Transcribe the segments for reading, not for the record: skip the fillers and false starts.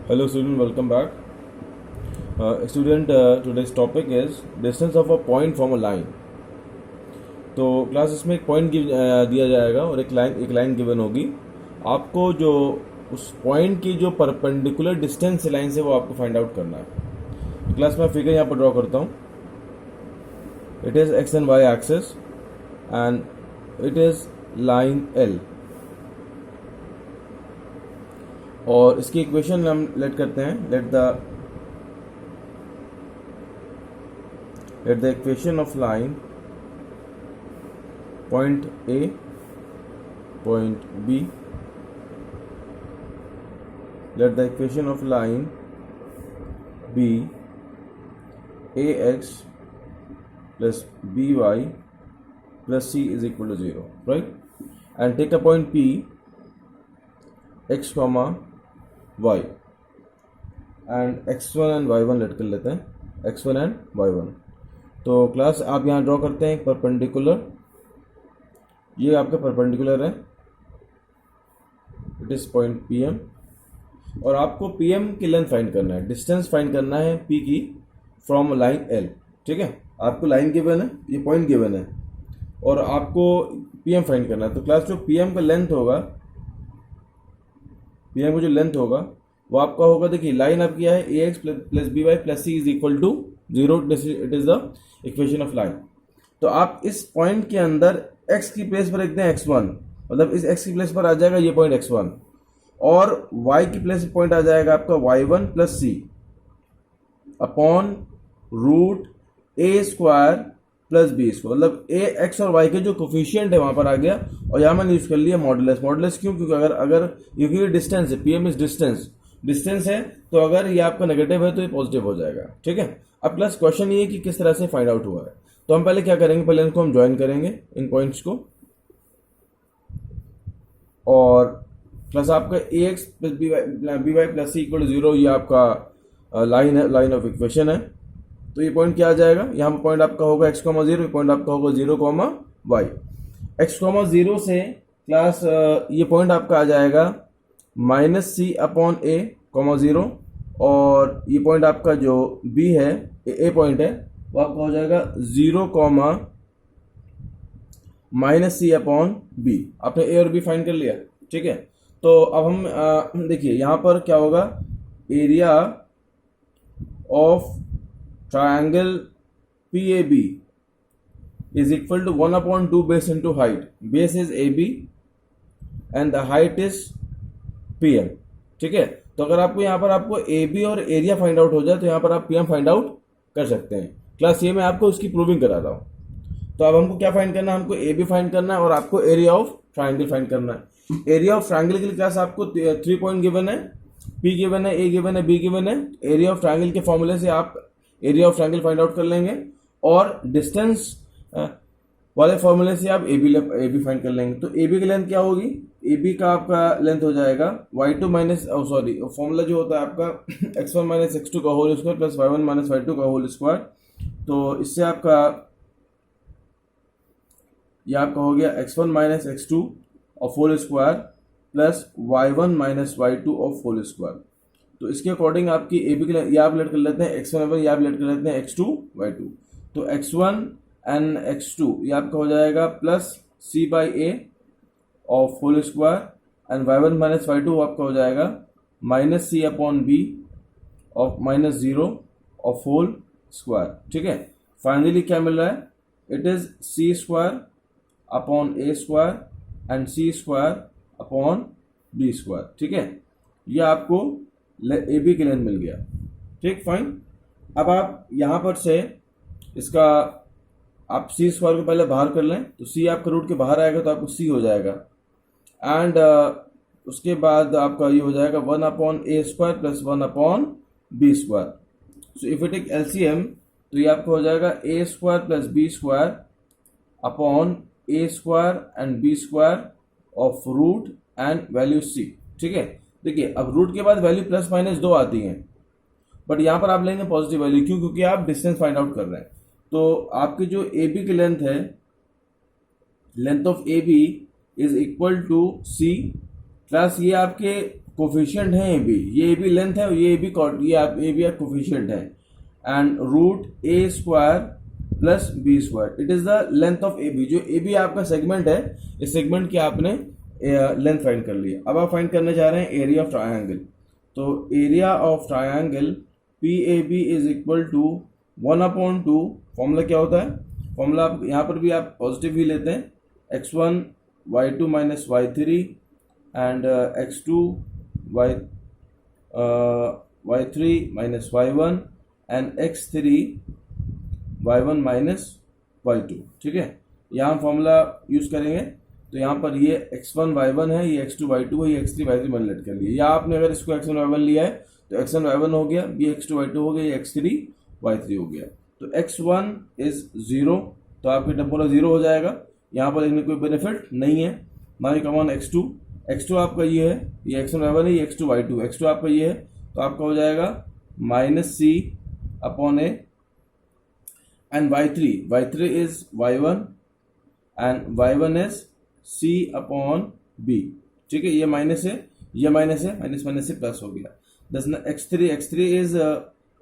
Hello student, welcome back. Today's topic is distance of a point from a line. तो class इसमें एक point दिया जाएगा और एक लाइन गिवन होगी. आपको जो उस पॉइंट की जो परपेंडिकुलर डिस्टेंस से लाइन से वो आपको फाइंड आउट करना है. तो क्लास में फिगर यहाँ पर ड्रॉ करता हूँ. It is x and y axis and it is line l. और इसकी इक्वेशन हम लेट करते हैं. Let the equation of line point A, point B. Let the equation of line be a x plus B Y plus c is equal to 0, right. And take a point P x comma y and x1 and y1 let कर लेते हैं. x1 and y1. तो class आप यहाँ draw करते हैं perpendicular. ये आपका परपेंडिकुलर है. It is point PM. और आपको PM की लेंथ फाइंड करना है, डिस्टेंस फाइंड करना है P की फ्रॉम लाइन L. ठीक है, आपको लाइन गिवन है, ये पॉइंट गिवन है और आपको PM फाइंड करना है. तो क्लास जो PM का लेंथ होगा, PM का जो लेंथ होगा वो आपका होगा, देखिए लाइन आपकी क्या है, AX plus BY plus C is equal to 0. It is the equation of line. तो आप इस पॉइंट के अंदर x की प्लेस पर लिखते हैं x1, मतलब इस x की प्लेस पर आ जाएगा ये पॉइंट x1, और y की प्लेस पर पॉइंट आ जाएगा आपका y1 plus C upon root ए स्क्वायर प्लस बी स्क्वायर. मतलब ए एक्स और वाई के जो कोफिशिएंट है वहां पर आ गया. और यहाँ मैंने यूज कर लिया मॉडुलस. मॉडुलस क्यों? क्योंकि अगर क्योंकि डिस्टेंस है, PM इज डिस्टेंस है, तो अगर ये आपका नेगेटिव है तो ये पॉजिटिव हो जाएगा. ठीक है. अब प्लस क्वेश्चन ये है कि किस तरह से फाइंड आउट हुआ है. तो हम पहले क्या करेंगे, पहले इनको हम ज्वाइन करेंगे इन पॉइंट्स को. और प्लस आपका AX plus BY plus C equal to 0, ये आपका लाइन है, लाइन ऑफ इक्वेशन है. तो ये पॉइंट क्या आ जाएगा, यहाँ पर पॉइंट आपका होगा x, 0. पॉइंट आपका होगा 0, y. x, 0 से क्लास ये पॉइंट आपका आ जाएगा -C अपॉन A, 0. और ये पॉइंट आपका जो B है, A पॉइंट है, वो आपका हो जाएगा 0, -C अपॉन B. आपने A और B फाइंड कर लिया. ठीक है. तो अब हम देखिए यहाँ पर क्या होगा, area of triangle PAB is equal to 1/2 base into height. Base is AB and the height is PM. ठीक है. तो अगर आपको यहाँ पर आपको AB और एरिया फाइंड आउट हो जाए तो यहाँ पर आप PM फाइंड आउट कर सकते हैं. क्लास ये मैं आपको उसकी प्रूविंग करा रहा हूँ. तो अब हमको क्या फाइंड करना है, हमको AB फाइंड करना है और आपको एरिया ऑफ ट्राइंगल फाइंड करना है. एरिया ऑफ ट्राइंगल के लिए क्लास आपको 3 पॉइंट गिवन है, P गिवन है, A गिवन है, B गिवन है. एरिया ऑफ ट्राइंगल के फॉर्मूले से आप area of triangle find out कर लेंगे और डिस्टेंस वाले फॉर्मूले से आप AB फाइंड कर लेंगे. तो AB की लेंथ क्या होगी, AB का आपका लेंथ हो जाएगा y2 माइनस फॉर्मूला जो होता है आपका x1 माइनस x2 का whole square plus y1 minus y2 का होल स्क्वायर. तो इससे आपका यह आपका हो गया x1 minus x2 of whole square plus y1 minus y2 of whole square. तो इसके अकॉर्डिंग आपकी AB के लिए आप लेट कर लेते हैं x1, या आप लेट कर लेते हैं x2, y2. तो x1 एंड x2 ये आपका हो जाएगा plus C by A of whole square and y1 minus y2 आपका हो जाएगा minus C upon B of minus 0 of whole square. ठीक है. फाइनली क्या मिल रहा है, it is C square upon A square and C square upon B square. ठीक है. ये आपको AB की लेंथ मिल गया. ठीक, फाइन. अब आप यहां पर से इसका आप C स्क्वायर को पहले बाहर कर लें. तो C आपका रूट के बाहर आएगा तो आपको C हो जाएगा. एंड उसके बाद आपका ये हो जाएगा 1 upon A square plus 1 upon B square. So if it take LCM तो ये आपको हो जाएगा A square plus B square upon A square and B square of root and value C. ठीक है. देखिए अब रूट के बाद वैल्यू प्लस माइनस 2 आती हैं, बट यहां पर आप लेंगे पॉजिटिव वैल्यू. क्यों? क्योंकि आप डिस्टेंस फाइंड आउट कर रहे हैं. तो आपकी जो AB की लेंथ है, length of AB is equal to C plus ये आपके कोफिशिएंट है ये बी लेंथ है, ये ए बी कोफिशिएंट है, and root A square plus B square, it is the length of A B. जो ए बी आपका सेगमेंट है, इस सेगमेंट की आपने लेंथ फाइंड कर ली है। अब आप फाइंड करने जा रहे हैं एरिया ऑफ ट्रायंगल। तो area of triangle P A B is equal to 1/2। Formula क्या होता है? फॉर्मूला आप यहाँ पर भी आप पॉजिटिव ही लेते हैं, x1 y2 minus y3 and x2 y3 minus y1 and x3 y1 minus y2। ठीक है, यहाँ हम फॉर्मूला यूज करेंगे। तो यहाँ पर ये x1 y1 है, ये x2 y2 है, ये x3 y3 मनलेट कर लिए। या आपने अगर इसको x1 y1 लिया है तो x1 y1 हो गया, ये x2 y2 हो गया, ये x3 y3 हो गया। तो x1 इज 0, तो आपके टर्म 0 हो जाएगा। यहाँ पर लिखने कोई बेनिफिट नहीं है। Now you come on x2 आपका ये है, ये x1 y1 है, ये x2 y2, x2 आपका ये है, तो आपका हो जाएगा minus c upon A, and y3 is y1 and y1 is c upon b। ठीक है, ये माइनस है, ये माइनस है, माइनस से प्लस हो गया। x3 इज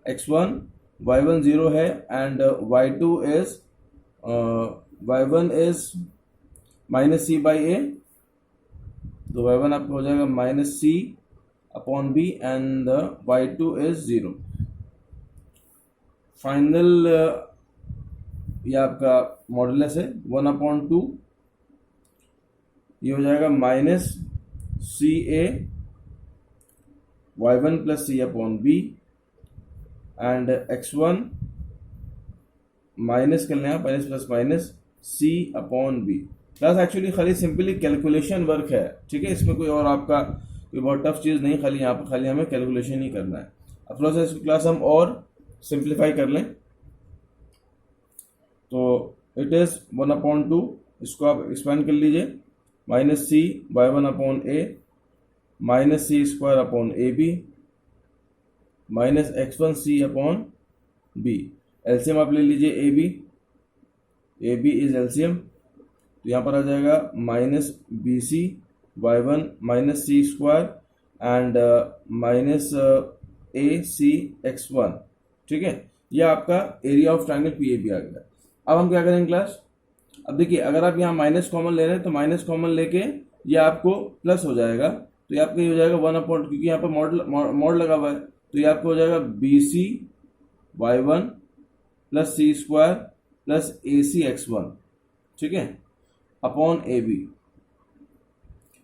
x1, y1 0 है, and y2 is y1 is minus c by a, तो y1 आपका हो जाएगा minus c upon b, and y2 is 0। Final ये आपका मॉडुलस है 1/2, ये हो जाएगा minus C A y1 plus C upon B, and x1 minus कर लें आप, minus plus minus C upon B. Class actually खाली सिंपली कैलकुलेशन वर्क है। ठीक है, इसमें कोई और आपका कोई बहुत टफ चीज़ नहीं, खाली यहाँ पर खाली हमें कैलकुलेशन ही करना है। अब थोड़ा सा इसको क्लास हम और सिंप्लीफाई कर लें। तो इट इज 1/2, इसको आप एक्सपेंड कर लीजिए, minus C y1 upon A minus C square upon A B minus x1 C upon B. LCM आप ले लीजिए ए बी इज एलसीएम, तो यहाँ पर आ जाएगा minus b C y1 minus C square and minus A C x1। ठीक है, ये आपका area of triangle P A B आ गया। अब हम क्या करेंगे क्लास? अब देखिए, अगर आप यहाँ माइनस कॉमन ले रहे हैं तो माइनस कॉमन लेके ये आपको प्लस हो जाएगा, तो ये आपका ये हो जाएगा 1/, क्योंकि यहाँ पर मॉड लगा हुआ है, तो ये आपको हो जाएगा बी सी y1 प्लस सी स्क्वायर प्लस ए सी x1। ठीक है, अपॉन ए बी।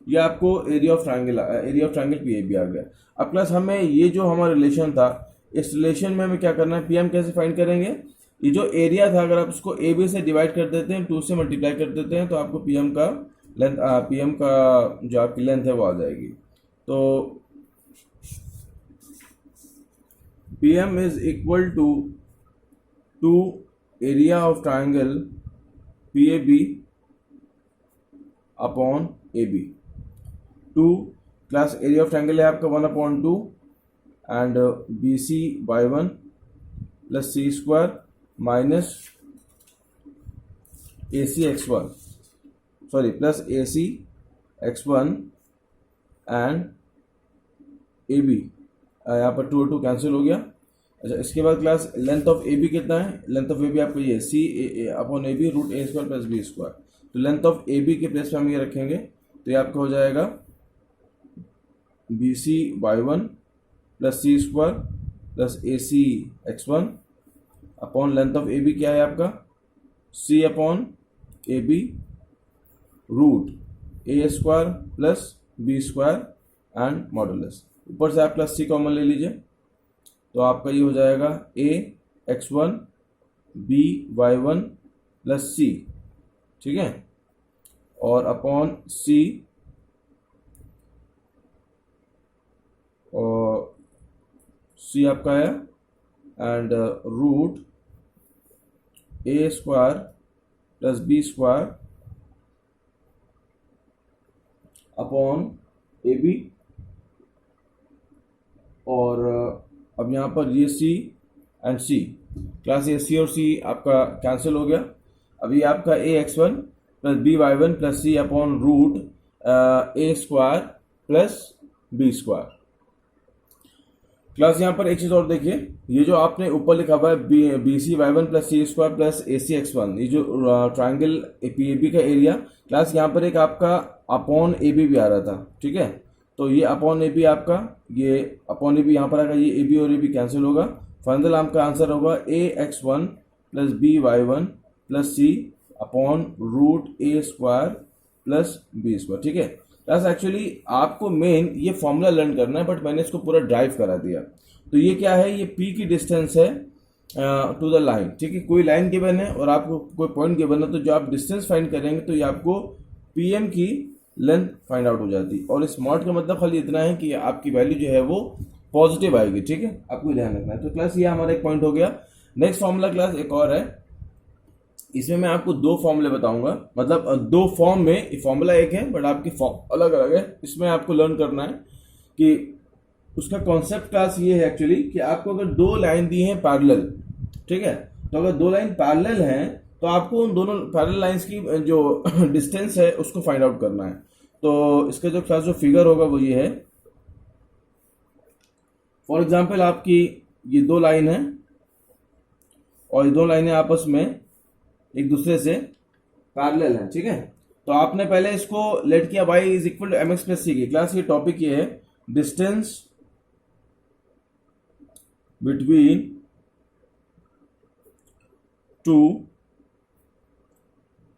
ये आपको area of triangle P A B आ गया। अब क्लास हमें ये जो हमारा रिलेशन था, इस रिलेशन में हमें क्या करना है? पीएम कैसे फाइंड करेंगे? ये जो एरिया था, अगर आप इसको ए बी से डिवाइड कर देते हैं, 2 से मल्टीप्लाई कर देते हैं, तो आपको पीएम का जो आपकी लेंथ है वो आ जाएगी। तो PM is equal to area of triangle P A B upon A B. 2 class area of triangle है आपका 1/2 and B C y1 plus C square minus A C x1, sorry plus A C x1 and A B. यहाँ पर 2 cancel हो गया। अच्छा, इसके बाद class length of A B कितना है? लेंथ ऑफ ए बी आपको ये C upon A B root A square plus B square. तो लेंथ ऑफ ए बी के प्लेस पे हम ये रखेंगे, तो ये आपका हो जाएगा b C y1 plus C square plus A C x1 upon length of A B क्या है आपका? C upon A B root A square plus B square and modulus. ऊपर से आप प्लस सी कॉमन ले लीजिए, तो आपका ये हो जाएगा ए x1 बी y1 प्लस सी। ठीक है, और अपॉन सी और सी आपका है and root A square plus B square upon A B. और अब यहाँ पर ये सी एंड सी, क्लास ये सी और सी आपका कैंसिल हो गया। अभी आपका a x1 plus b y1 plus C upon root A square plus B square. Class यहाँ पर एक चीज और देखिए, ये जो आपने ऊपर लिखा हुआ है b c y one plus सी स्क्वायर प्लस ए सी एक्स वन, ये जो ट्राइंगल ए बी का एरिया, क्लास यहाँ पर एक आपका अपॉन ए बी भी आ रहा था, ठीक है। तो ये अपॉन ए बी आपका, ये अपॉन ए बी यहाँ पर आएगा, ये ए बी और ए बी कैंसिल होगा, फाइनल आपका आंसर होगा a x one plus B y one plus C upon root A square plus B square, ठीक है। प्लस एक्चुअली आपको मेन ये फॉर्मूला लर्न करना है, बट मैंने इसको पूरा ड्राइव करा दिया। तो ये क्या है, ये पी की डिस्टेंस है टू द लाइन, ठीक है। कोई लाइन गिवन है और आपको कोई पॉइंट गिवन है, तो जो आप डिस्टेंस फाइंड करेंगे तो ये आपको पी एम की लेंथ फाइंड आउट हो जाती। और स्मॉट का मतलब खाली इतना है कि आपकी वैल्यू जो है वो पॉजिटिव आएगी, ठीक है, आपको ध्यान रखना है। तो क्लास ये हमारा एक पॉइंट हो गया। नेक्स्ट फॉर्मूला क्लास एक और है, इसमें मैं आपको दो फॉर्मूले बताऊंगा, मतलब दो फॉर्म में, फॉर्मूला एक है बट आपकी फॉर्म अलग अलग है। इसमें आपको लर्न करना है कि उसका कॉन्सेप्ट क्लास ये है एक्चुअली कि आपको अगर दो लाइन दी हैं पैरेलल, ठीक है, तो अगर दो लाइन पैरेलल हैं तो आपको उन दोनों पैरेलल लाइंस की जो डिस्टेंस है उसको फाइंड आउट करना है। तो इसका जो क्लास जो फिगर होगा वो ये है। फॉर एग्जाम्पल आपकी ये दो लाइन है और ये दो लाइनें आपस में एक दूसरे से पैरेलल है, ठीक है। तो आपने पहले इसको लेट किया y is equal to m x plus c की। क्लास ये टॉपिक ये है distance between two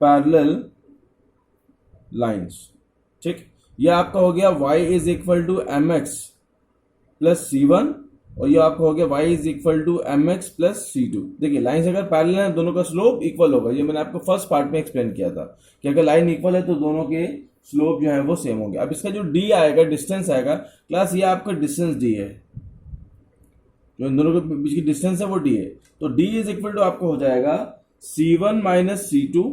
parallel lines, ठीक। ये आपका हो गया y is equal to m x plus C one और ये आपका हो गया y is equal to m x plus C two. देखिए लाइन्स अगर पैरेलल है दोनों का स्लोप इक्वल होगा, ये मैंने आपको फर्स्ट पार्ट में एक्सप्लेन किया था कि अगर लाइन इक्वल है तो दोनों के स्लोप जो है वो सेम होंगे। अब इसका जो d आएगा, डिस्टेंस आएगा, क्लास ये आपका डिस्टेंस d है, जो इन दोनों के बीच की डिस्टेंस है वो d है। तो d इज इक्वल टू आपको हो जाएगा c1 minus c2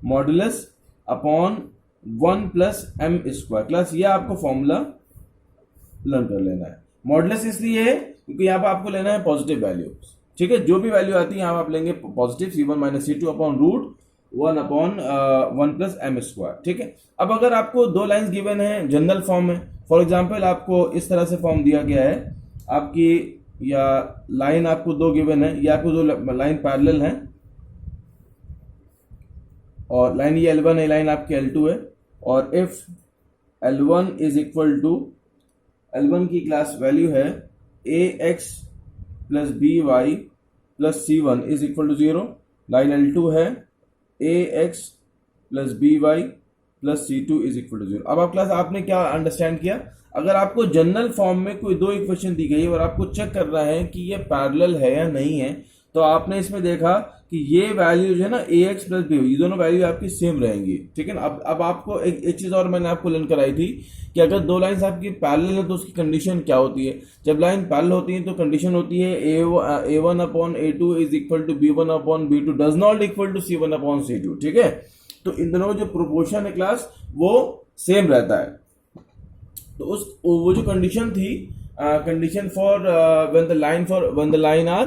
modulus upon 1 plus M square. Class ये आपको फॉर्मूला लर्न कर लेना है। मॉडुलस इसलिए है क्योंकि यहाँ पर आपको लेना है पॉजिटिव वैल्यू, ठीक है। जो भी वैल्यू आती है यहाँ आप लेंगे positive, c1 minus c2 upon root 1 upon 1 plus M square, ठीक है। अब अगर आपको दो लाइंस गिवन है जनरल फॉर्म में, फॉर एग्जांपल आपको इस तरह से फॉर्म दिया गया है आपकी, या लाइन आपको दो गिवन है, या आपको दो लाइन पैरेलल है और लाइन ये L1 है, लाइन आपकी L2 है, और if L1 is equal to, L1 की क्लास वैल्यू है ax plus B Y plus C one is equal to 0, line L2 है ax plus B Y plus C two is equal to 0। अब आप class आपने क्या understand किया, अगर आपको जनरल फॉर्म में कोई दो इक्वेशन दी गई है और आपको चेक करना है कि ये पैरेलल है या नहीं है, तो आपने इसमें देखा कि ये वैल्यू जो है ना ax प्लस बी, ये दोनों वैल्यू आपकी सेम रहेंगी, ठीक है ना। अब आपको एक चीज और मैंने आपको लर्न कराई थी कि अगर दो लाइंस आपकी पैरेलल है तो उसकी कंडीशन क्या होती है। जब लाइन पैरेलल होती है तो कंडीशन होती है a1 upon a2 is equal to b1 upon b2 does not equal to c1 upon c2, ठीक है। तो इन दोनों जो प्रोपोर्शन है क्लास वो सेम रहता है। तो वो जो कंडीशन थी, condition for when the line are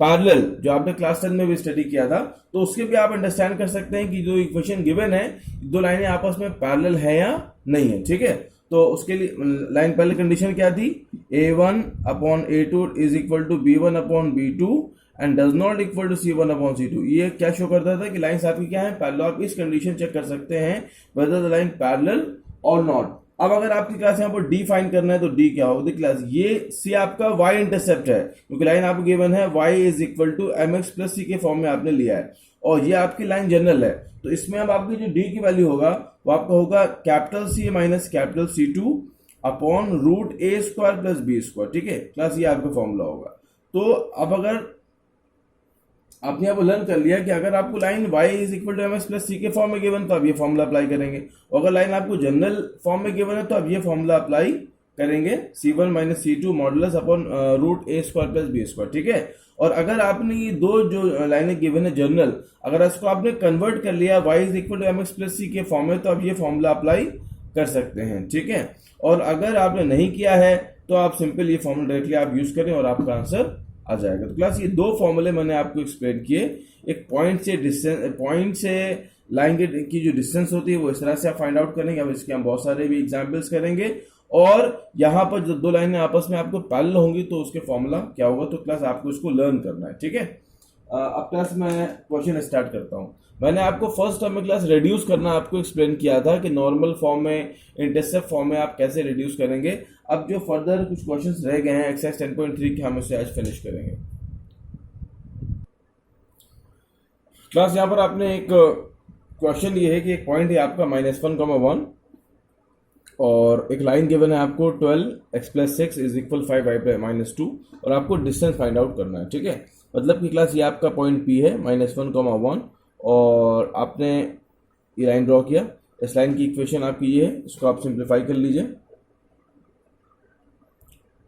parallel, जो आपने क्लास 10 में भी स्टडी किया था, तो उसके भी आप अंडरस्टैंड कर सकते हैं कि जो इक्वेशन गिवन है दो लाइनें आपस में पैरेलल है या नहीं है, ठीक है। तो उसके लिए लाइन पहले कंडीशन क्या थी, a1 upon a2 is equal to b1 upon b2 and does not equal to c1 upon c2। ये क्या शो करता था कि लाइन्स आपकी क्या है, पैरेलल। आप इस कंडीशन चेक कर सकते हैं वेदर द लाइन पैरेलल और नॉट। अब अगर आपकी क्लास यहाँ पर डी फाइंड करना है तो डी क्या होगा, क्लास ये सी आपका वाई इंटरसेप्ट है, क्योंकि लाइन आपको गिवन है y is equal to m x plus c के फॉर्म में आपने लिया है, और ये आपकी लाइन जनरल है। तो इसमें अब आपकी जो डी की वैल्यू होगा वो आपका होगा capital c minus capital C2 upon root ए स्क्वायर प्लस बी स्क्वायर, ठीक है। क्लास ये आपका फॉर्मूला होगा। तो अब अगर आपने यहाँ पर लर्न कर लिया कि अगर आपको line y is equal to m x plus c के फॉर्म में गिवन तो आप ये फॉर्मूला अप्लाई करेंगे, और अगर लाइन आपको जनरल फॉर्म में गिवन है तो आप ये फॉर्मूला अप्लाई करेंगे c1 minus c2 modulus upon root ए स्क्वायर प्लस बी स्क्वायर, ठीक है। और अगर आपने ये दो जो लाइनें गिवन है जनरल, अगर इसको आपने कन्वर्ट कर लिया y is equal to m x plus c के फॉर्म में, तो आप ये फॉर्मूला अप्लाई कर सकते हैं, ठीक है। और अगर आपने नहीं किया है तो आप सिंपल ये फॉर्मूला डायरेक्टली आप यूज करें और आपका आंसर आ जाएगा। तो क्लास ये दो फॉर्मूले मैंने आपको एक्सप्लेन किए, एक पॉइंट से डिस्टेंस, पॉइंट से लाइन की जो डिस्टेंस होती है वो इस तरह से आप फाइंड आउट करेंगे। अब इसके हम बहुत सारे भी एग्जांपल्स करेंगे, और यहाँ पर जब दो लाइनें आपस में आपको पैरेलल होंगी तो उसके फॉर्मूला क्या होगा, तो क्लास आपको इसको लर्न करना है, ठीक है। अब क्लास मैं क्वेश्चन स्टार्ट करता हूँ। मैंने आपको फर्स्ट टर्म में क्लास रिड्यूस करना आपको एक्सप्लेन किया था कि नॉर्मल फॉर्म में, इंटरसेप्ट फॉर्म में आप कैसे रिड्यूस करेंगे। अब जो फर्दर कुछ क्वेश्चंस रह गए हैं एक्सरसाइज 10.3 के, हम उसे आज फिनिश करेंगे। क्लास यहाँ पर आपने एक क्वेश्चन ये है कि एक पॉइंट है आपका -1, 1 और एक लाइन गिवन है आपको 12x + 6 = 5y - 2 और आपको डिस्टेंस फाइंड आउट करना है, ठीक है। मतलब कि क्लास ये आपका पॉइंट P है -1, 1 और आपने ये लाइन ड्रॉ किया। इस लाइन की इक्वेशन आपकी ये है, इसको आप सिंप्लीफाई कर लीजिए।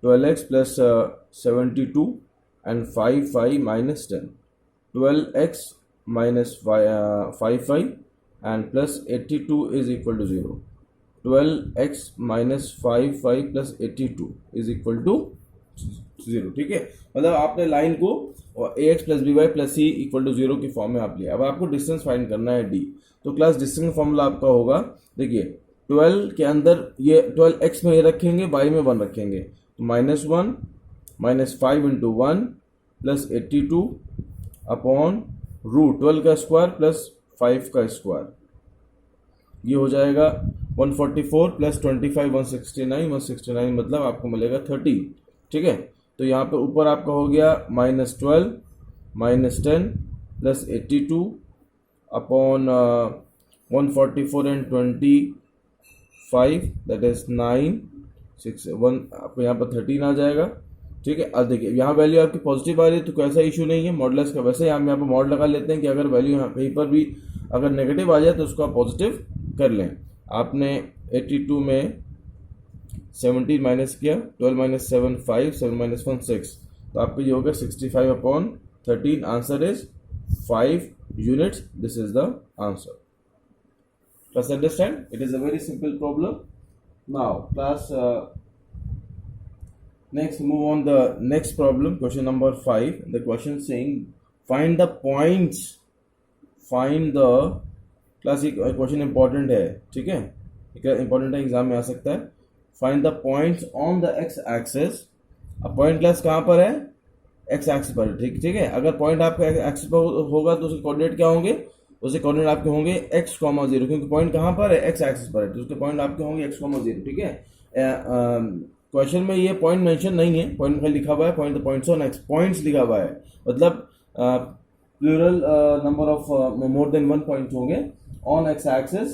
12x + 72 and 5y - 10, 12x - 5y and plus 82 is equal to 0. 12x - 5y plus 82 is equal to 0, ठीक है। मतलब आपने लाइन को ax + by + c = 0 की फॉर्म में आप लिया। अब आपको डिस्टेंस फाइंड करना है d। तो क्लास डिस्टेंस फॉर्मूला आपका होगा, देखिए 12 के अंदर ये 12x में ये रखेंगे, y में 1 रखेंगे, तो -1 -5 × 1 + 82 अपॉन √12 का स्क्वायर प्लस 5 का स्क्वायर, ये हो जाएगा 144 + 25 169, 169 मतलब आपको मिलेगा 13, ठीक है। तो यहाँ पे ऊपर आपका हो गया -12 -10 + 82 अपॉन 144 एंड 25 दैट इज 9 6 1, आपको यहाँ पर 13 आ जाएगा, ठीक है। अब देखिए यहाँ वैल्यू आपकी पॉजिटिव आ रही है तो कोई ऐसा इशू नहीं है मॉडुलस का। वैसे हम यहाँ पर मॉड लगा लेते हैं कि अगर वैल्यू यहाँ कहीं पर भी अगर नेगेटिव आ जाए तो उसको आप पॉजिटिव कर लें। आपने 82 में 17 माइनस किया, 12 - 7 5, 7 - 1 6, तो आपको ये होगा 65 upon 13। Answer is 5 units. This is the answer. Class understand? It is a very simple problem. Now class next move on the next problem, question number 5. The question saying find the points, find the, class question important है, ठीक है, important है, exam में आ सकता है। Find the points on the x axis. अब point class कहाँ पर है, x एक्सिस पर, ठीक है। अगर पॉइंट आपका एक्सिस पर होगा तो उसके कोऑर्डिनेट क्या होंगे, उसके कोऑर्डिनेट आपके होंगे x, 0, क्योंकि पॉइंट कहाँ पर है, x एक्सिस पर है, तो उसके पॉइंट आपके होंगे x, 0, ठीक है। क्वेश्चन में ये पॉइंट मेंशन नहीं है, पॉइंट में लिखा हुआ है point, points on x, points लिखा हुआ है, मतलब plural number of more than 1 point होंगे on x axis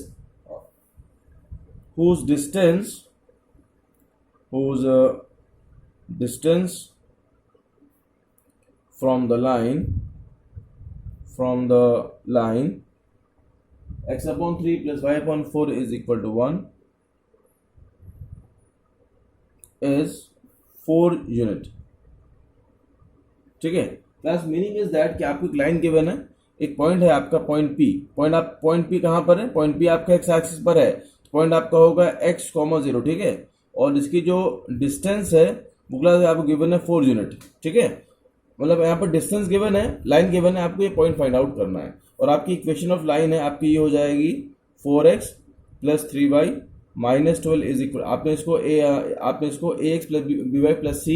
whose distance from the line x/3 plus y/4 is equal to 1 is 4 unit, ठीक है। क्लास मीनिंग इज दैट कि आपको एक लाइन गिवन है, एक पॉइंट है आपका पॉइंट P, पॉइंट P कहाँ पर है, पॉइंट P आपका x एक्सिस पर है, पॉइंट आपका होगा x, 0, ठीक है। और इसकी जो डिस्टेंस है वो क्लास आपको गिवन है 4 यूनिट, ठीक है। मतलब यहाँ पर डिस्टेंस गिवन है, लाइन गिवन है, आपको ये पॉइंट फाइंड आउट करना है। और आपकी इक्वेशन ऑफ लाइन है आपकी ये हो जाएगी 4x + 3y - 12 इज इक्वल, आपने इसको ax + by + c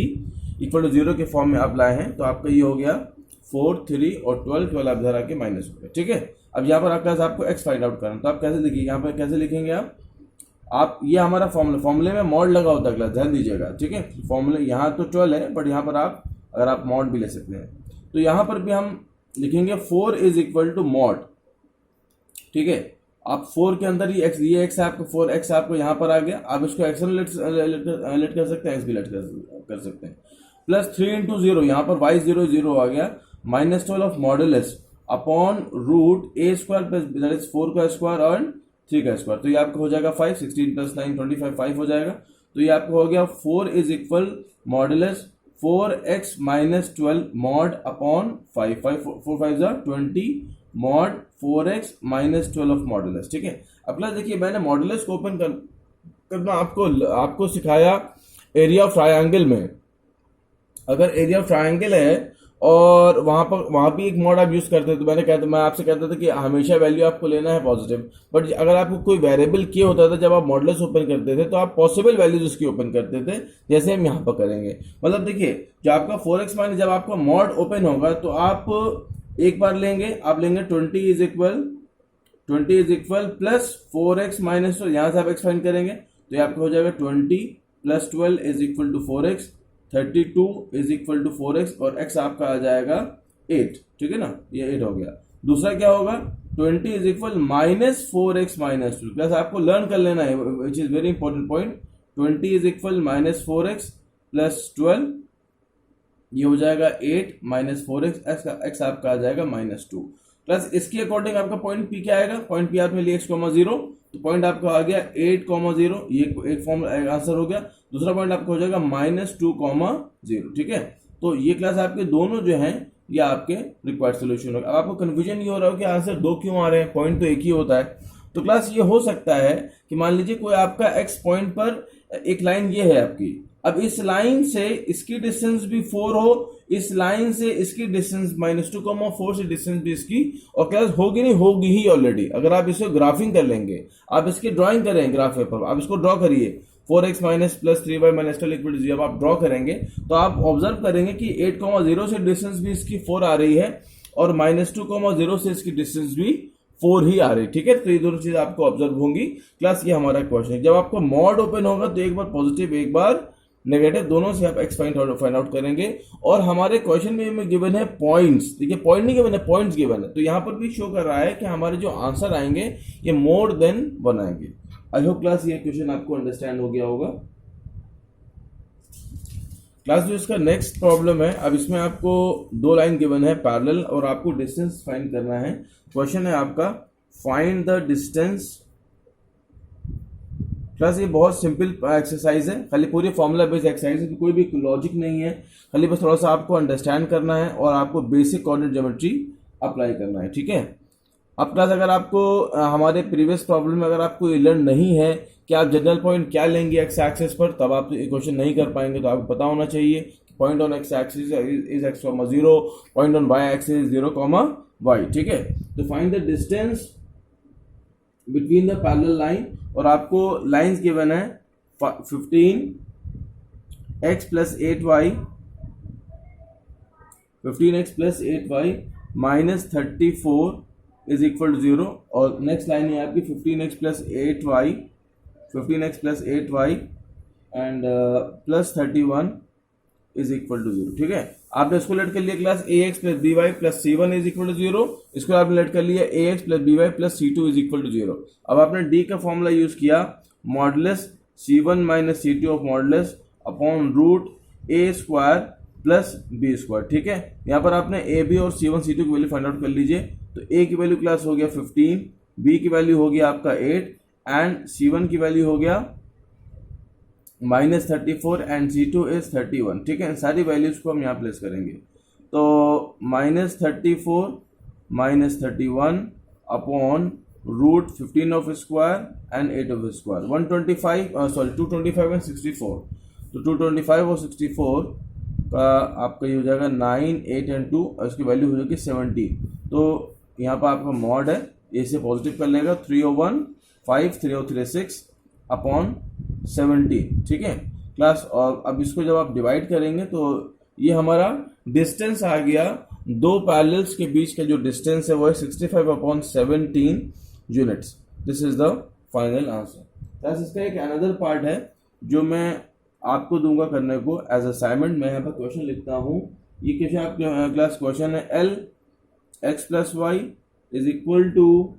= 0 के फॉर्म में आप लाए हैं, तो आपका ये हो गया 4, 3 और 12 आप इधर आके माइनस हो गए, ठीक है। अब यहाँ पर आपको x फाइंड आउट करना, तो आप कैसे लिखिए, यहाँ पर कैसे लिखेंगे आप ये हमारा फॉर्मूले में मॉड लगा होता है, क्लास ध्यान दीजिएगा, ठीक है। फॉर्मूले यहाँ तो 12 है, बट यहाँ पर अगर आप मॉड भी ले सकते हैं, तो यहाँ पर भी हम लिखेंगे 4 इज इक्वल टू मॉड, ठीक है। आप 4 के अंदर ये x है आपको, 4x आपको यहाँ पर आ गया, आप इसको x लेट कर सकते हैं, x भी लेट कर सकते हैं, प्लस 3 × 0, यहाँ पर y 0 0 आ गया, -12 of modulus upon √a² that is 4 का स्क्वायर और 3 का स्क्वायर, तो ये आपको हो जाएगा 5, 16 + 9 25, 5 हो जाएगा। तो ये आपको हो गया 4 is equal modulus 4x - 12 mod upon 5, 4 5 20 mod 4x - 12 of modulus, ठीक है। अगला देखिए, मैंने मॉडुलस को ओपन करना आपको सिखाया एरिया ऑफ ट्रायंगल में। अगर एरिया ऑफ ट्रायंगल है और वहाँ भी एक मॉड आप यूज़ करते थे। मैं आपसे कहता था कि हमेशा वैल्यू आपको लेना है पॉजिटिव, बट अगर आपको कोई वेरिएबल किया होता था जब आप मॉडुलस ओपन करते थे तो आप पॉसिबल वैल्यूज उसकी ओपन करते थे, जैसे हम यहाँ पर करेंगे। मतलब देखिए, जो आपका 4x माइनस जब आपका मॉड ओपन होगा तो आप एक बार लेंगे, आप लेंगे 20 is equal plus 4x minus, तो यहाँ से आप एक्स फाइंड करेंगे तो ये आपका हो जाएगा 20 plus 12 is equal to 4x, 32 is equal to 4x, और x आपका आ जाएगा 8। ठीक है ना, ये 8 हो गया। दूसरा क्या होगा, 20 is equal minus 4x minus 2, plus आपको लर्न कर लेना है which is very important point. 20 is equal minus 4x plus 12, ये हो जाएगा 8 माइनस 4x, एक्स आपका आ जाएगा -2, प्लस इसके अकॉर्डिंग आपका पॉइंट पी क्या आएगा, पॉइंट पी आपने लिया x,0, तो पॉइंट आपका आ गया 8,0, ये एक फॉर्म आंसर हो गया। दूसरा पॉइंट आपका हो जाएगा -2,0। ठीक है, तो ये क्लास आपके दोनों जो हैं ये आपके रिक्वायर्ड सोल्यूशन होगा। अब आपको कंफ्यूजन ये हो रहा हो कि आंसर दो क्यों आ रहे हैं, पॉइंट तो एक ही होता है। तो क्लास ये हो सकता है कि मान लीजिए कोई आपका एक्स पॉइंट पर एक लाइन ये है आपकी, अब इस लाइन से इसकी डिस्टेंस भी 4 हो, इस लाइन से इसकी डिस्टेंस -2,4 से डिस्टेंस भी इसकी, और क्लास होगी नहीं, होगी ही ऑलरेडी। अगर आप इसको ग्राफिंग कर लेंगे, आप इसकी ड्राइंग करें ग्राफ पेपर, आप इसको ड्रॉ करिए 4x minus plus 3y minus 12 equal to 0, आप ड्रॉ करेंगे तो आप ऑब्जर्व करेंगे कि 8,0 से डिस्टेंस भी इसकी 4 आ रही है, और -2,0 से इसकी डिस्टेंस भी 4 ही आ रही है। ठीक है, तो ये दोनों चीजें आपको ऑब्जर्व होंगी। क्लास ये हमारा क्वेश्चन है, जब आपको मॉड ओपन होगा तो एक बार पॉजिटिव एक बार नेगेटिव, दोनों से आप एक्स फाइंड आउट करेंगे। और हमारे क्वेश्चन में गिवन है पॉइंट्स, देखिए पॉइंट नहीं गिवन है, पॉइंट्स गिवन है, तो यहाँ पर भी शो कर रहा है कि हमारे जो आंसर आएंगे ये मोर देन 1 आएंगे। आई होप क्लास ये क्वेश्चन आपको अंडरस्टैंड हो गया होगा। क्लास जो इसका नेक्स्ट प्रॉब्लम है, अब इसमें आपको 2 लाइन गिवन है पैरेलल, और आपको डिस्टेंस फाइंड करना है। क्वेश्चन है आपका फाइंड द डिस्टेंस। क्लास ये बहुत सिंपल एक्सरसाइज है, खाली पूरी फॉर्मूला बेस्ड एक्सरसाइज है, कोई भी लॉजिक नहीं है, खाली बस थोड़ा सा आपको अंडरस्टैंड करना है और आपको बेसिक कोऑर्डिनेट ज्योमेट्री अप्लाई करना है। ठीक है, अब क्लास अगर आपको हमारे प्रीवियस प्रॉब्लम में अगर आपको ये लर्न नहीं है कि आप जनरल पॉइंट क्या लेंगे एक्स एक्सिस पर, तब आप ये क्वेश्चन नहीं कर पाएंगे। तो आपको पता होना चाहिए point on X axis is x,0, point on y axis 0,y। ठीक है, तो find the distance between the parallel line, और आपको लाइंस गिवन है 15x plus 8y, 15x plus 8y minus 34 is equal to 0, और नेक्स्ट लाइन है आपकी 15x plus 8y, 15x plus 8y and plus 31 is equal to 0। ठीक है, आपने इसको लेट कर लिया class ax plus by plus c1 is equal to 0, इसको आपने लेट कर लिया ax plus by plus c2 is equal to 0। अब आपने d का फॉर्मूला यूज किया modulus c1 minus c2 of modulus upon root a square plus b square. ठीक है, यहाँ पर आपने a b और c1 c2 की वैल्यू फाइंड आउट कर लीजिए। तो a की वैल्यू क्लास हो गया 15, b की वैल्यू हो गया आपका 8 एंड c1 की वैल्यू हो गया -34 एंड c2 इज 31। ठीक है, सारी वैल्यूज को हम यहाँ प्लेस करेंगे, तो -34 -31 upon root 15 of square and 8 of square, 225 and 64, तो 225 और 64 का आपका ये हो जाएगा 9 8 एंड 2, और इसकी वैल्यू हो जाएगी 70। तो यहाँ पर आपका मॉड है, ए से पॉजिटिव कर लेगा 301 5 3036 अपॉन 70। ठीक है क्लास, और अब इसको जब आप डिवाइड करेंगे तो ये हमारा डिस्टेंस आ गया, दो पैरेलल्स के बीच का जो डिस्टेंस है वो है 65 upon 17 units. This is the final answer. Class इसका एक अनदर पार्ट है जो मैं आपको दूंगा करने को एज असाइनमेंट। मैं यहाँ पर क्वेश्चन लिखता हूँ, ये क्वेश्चन आपके क्लास क्वेश्चन है l x plus Y is equal to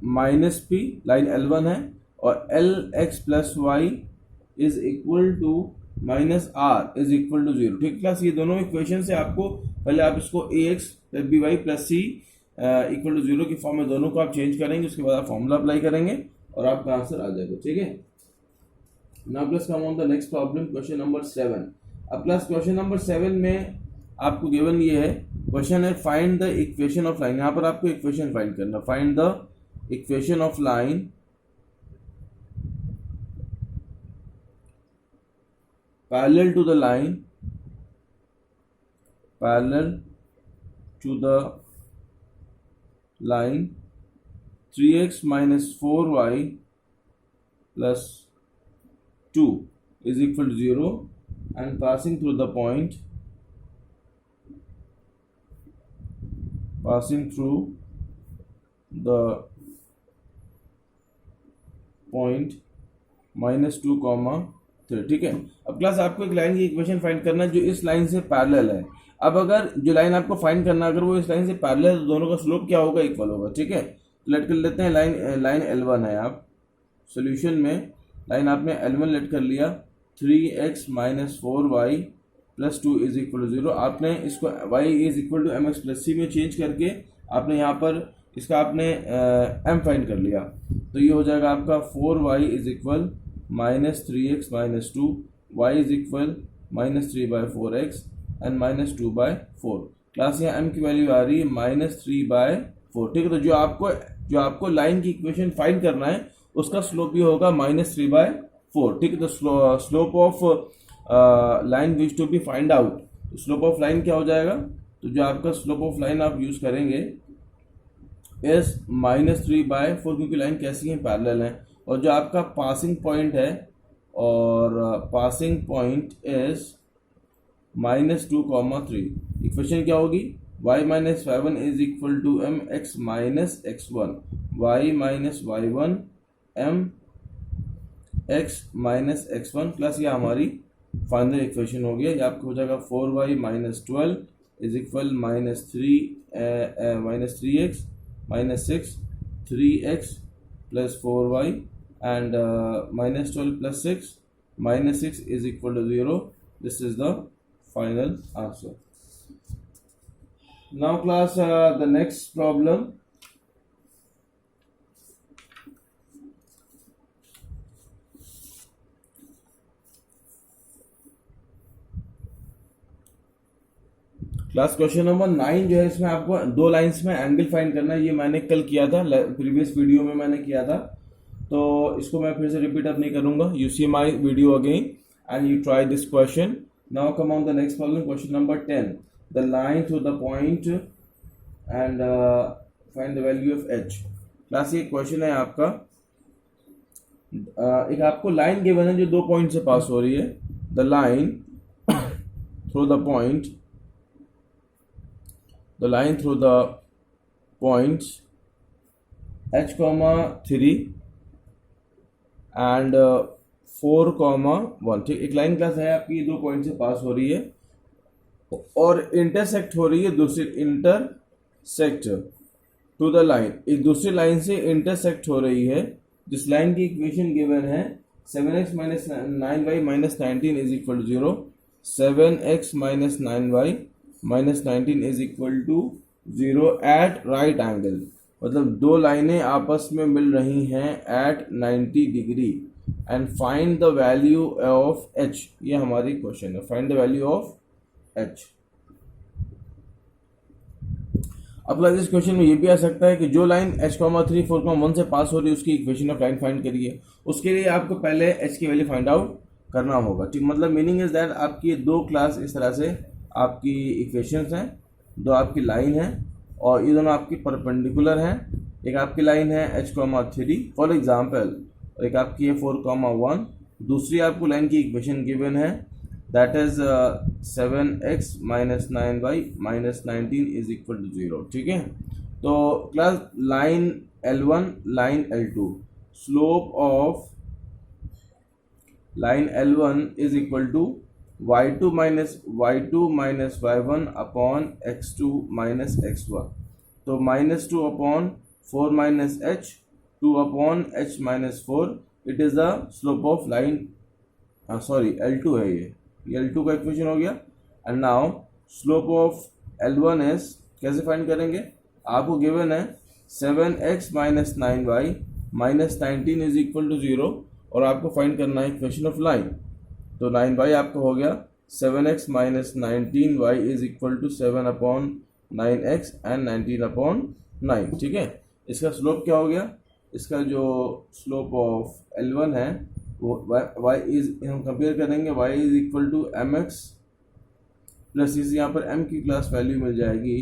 minus P, line L1 है, और L X plus Y is equal to minus R is equal to 0। ठीक क्लास, ये दोनों इक्वेशन से आपको पहले आप इसको a x plus B Y plus c equal to 0 की फॉर्म में दोनों को आप चेंज करेंगे, उसके बाद आप फॉर्मूला अप्लाई करेंगे और आपका आंसर आ जाएगा। ठीक है, now plus come on the next problem, question number 7। अब प्लस क्वेश्चन नंबर 7 में आपको गिवन ये है, क्वेश्चन है find the equation of line. यहाँ पर आपको इक्वेशन फाइंड करना, find the equation of line parallel to the line parallel to the line 3x minus 4y plus 2 is equal to 0 and passing through the point -2, 3। ठीक है। अब class आपको एक line की इक्वेशन फाइंड करना है जो इस लाइन से पैरेलल है। अब अगर जो लाइन आपको फाइंड करना है अगर वो इस लाइन से पैरेलल है तो दोनों का स्लोप क्या होगा, इक्वल होगा। ठीक है, तो लेट कर लेते हैं लाइन L1 है। आप सॉल्यूशन में लाइन आपने L1 लेट कर लिया, 3x minus 4y plus 2 is equal to 0। आपने इसको y is equal to mx plus c में चेंज करके आपने यहाँ पर इसका आपने m फाइंड कर लिया, तो ये हो जाएगा आपका 4y is equal -3x minus 2, y is equal -3/4x and -2/4। Class यहाँ m की वैल्यू आ रही है -3/4। ठीक है, तो जो आपको लाइन की इक्वेशन फाइंड करना है उसका स्लोप भी होगा -3/4। ठीक है, तो slope of line which to be find out, slope of line क्या हो जाएगा, तो जो आपका स्लोप ऑफ लाइन आप यूज करेंगे इज -3/4, क्योंकि लाइन कैसी है, पैरेलल है। और जो आपका पासिंग पॉइंट है और पासिंग पॉइंट इज -2, 3। इक्वेशन क्या होगी, y minus y1 is equal to m x minus x1, y minus y1 m x minus x1 plus ये हमारी फाइनल इक्वेशन हो गया। ये आपको हो जाएगा 4y minus 12 is equal -3x minus 6, 3x plus 4y and -12 plus 6 -6 is equal to 0. This is the final answer. Now class, the next problem. Class question number 9 जो है, इसमें आपको दो लाइंस में एंगल फाइंड करना है। ये मैंने कल किया था, प्रीवियस वीडियो में मैंने किया था, तो इसको मैं फिर से रिपीट अप नहीं करूंगा। You see my video again and you try this question. Now come on the next problem, question number 10। The line through the point and find the value of h। Class ये question है आपका, एक आपको line given है जो दो point से पास हो रही है। The line through the point, the line through the points h, 3 and 4, 1। ठीक, एक लाइन क्लास है आपकी, दो पॉइंट से पास हो रही है और इंटरसेक्ट हो रही है दूसरी, इंटरसेक्ट टू द लाइन, एक दूसरी लाइन से इंटरसेक्ट हो रही है। जिस लाइन की इक्वेशन गिवन है 7x minus 9y minus 19 is equal to 0, 7x minus 9y minus 19 is equal to 0 at right angle। मतलब दो लाइनें आपस में मिल रही हैं at 90 degree and find the value of h। ये हमारी क्वेश्चन है, find the value of h। अब इस क्वेश्चन में ये भी आ सकता है कि जो लाइन h, 3, 4, 1 से पास हो रही है उसकी इक्वेशन ऑफ लाइन फाइंड करिए। उसके लिए आपको पहले h की वैल्यू फाइंड आउट करना होगा। ठीक, मतलब मीनिंग इज दैट आपकी दो क्लास इस तरह से आपकी इक्वेशंस हैं, दो आपकी लाइन है और ये दोनों आपकी परपेंडिकुलर हैं। एक आपकी लाइन है h, 3 फॉर एग्जांपल, और एक आपकी है 4, 1। दूसरी आपको लाइन की इक्वेशन गिवन है that is 7x minus 9y minus 19 is equal to 0। ठीक है, तो class line L1, line L2, slope of line L1 is equal to y2 minus y1 upon x2 minus x1। तो -2 upon 4 minus h, 2 upon h minus 4, it is the slope of line, sorry L2 है ये L2 का equation हो गया। And now slope of L1 is, कैसे find करेंगे, आपको given है 7x minus 9y minus 19 is equal to 0 और आपको फाइंड करना है इक्वेशन ऑफ लाइन। तो 9y आपका हो गया 7x minus 19y is equal to 7 upon 9x and 19 upon 9। ठीक है, इसका स्लोप क्या हो गया, इसका जो स्लोप ऑफ L1 है वो y इज, हम कंपेयर करेंगे y is equal to mx plus इस यहाँ पर m की क्लास वैल्यू मिल जाएगी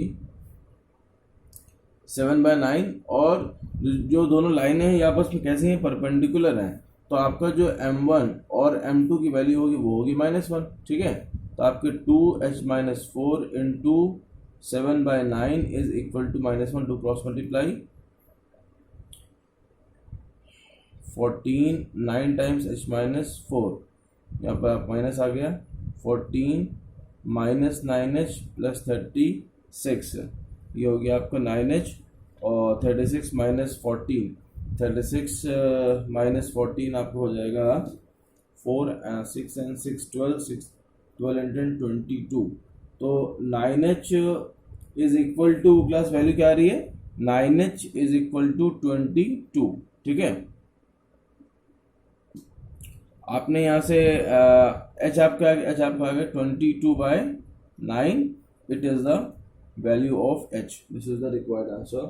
7/9, और जो दोनों लाइनें हैं ये आपस में कैसे हैं, परपेंडिकुलर हैं, तो आपका जो m1 और m2 की वैल्यू होगी वो होगी -1, ठीक है। तो आपके 2h-4 into 7/9 is equal to -1, to cross multiply 14, 9 times h-4, यहाँ पर आप माइनस आ गया 14 माइनस 9h प्लस 36, ये हो गया आपका 9h, और 36 माइनस 14, 36 माइनस 14 आपको हो जाएगा 4, 6 and 6 12, 12 and 10 22, तो 9h is equal to class value क्या आ रही है, 9h इज इक्वल टू 22, ठीक है। आपने यहाँ से h आपका आ गया 22/9, it is the value of h, this is the required answer.